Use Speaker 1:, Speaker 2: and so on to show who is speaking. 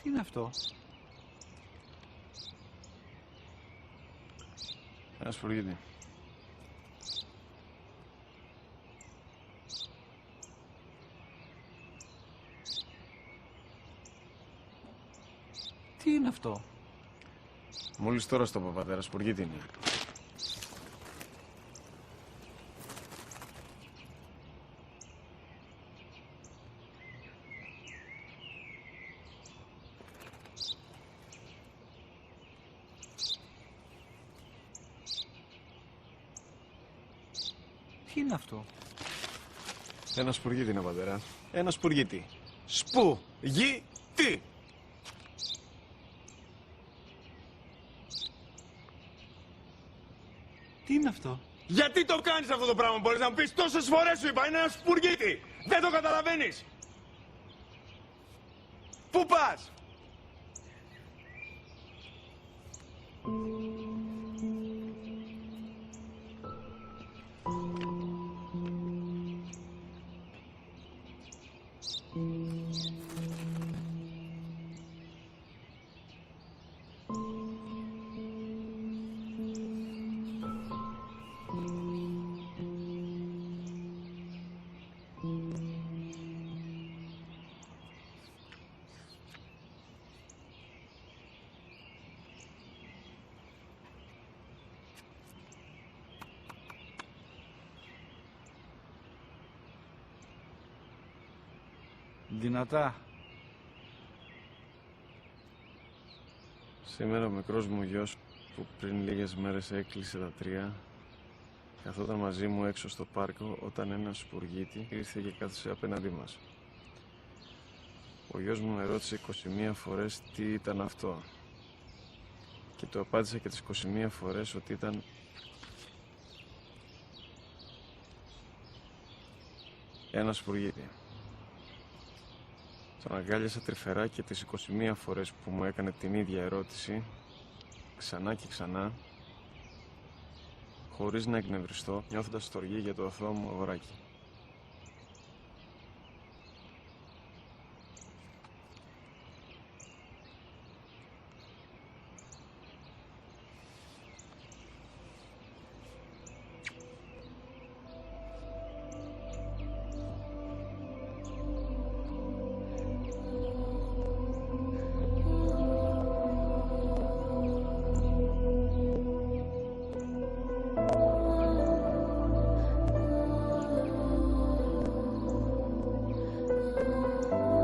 Speaker 1: Τι είναι αυτό?
Speaker 2: Ένα σπουργίτη.
Speaker 1: Τι είναι αυτό?
Speaker 2: Μόλις τώρα στο είπα, πατέρα, σπουργίτη είναι.
Speaker 1: Τι είναι αυτό?
Speaker 2: Ένα σπουργίτη είναι, πατέρα. Ένα σπουργίτη. Σπου-γι-τι!
Speaker 1: Τι είναι αυτό?
Speaker 2: Γιατί το κάνεις αυτό το πράγμα, μπορείς να μου πεις? Τόσες φορές σου είπα, είναι ένα σπουργίτη! Δεν το καταλαβαίνεις! Πού πας?
Speaker 1: Δυνατά.
Speaker 2: Σήμερα ο μικρός μου γιος, που πριν λίγες μέρες έκλεισε τα 3, καθόταν μαζί μου έξω στο πάρκο όταν ένας σπουργίτη ήρθε και κάθισε απέναντί μας. Ο γιος μου με ρώτησε 21 φορές τι ήταν αυτό και του απάντησα και τις 21 φορές ότι ήταν ένα σπουργίτη. Τον αγκάλιασα τρυφερά και τις 21 φορές που μου έκανε την ίδια ερώτηση, ξανά και ξανά, χωρίς να εκνευριστώ, νιώθοντας στοργή για το αθώο μου αγοράκι.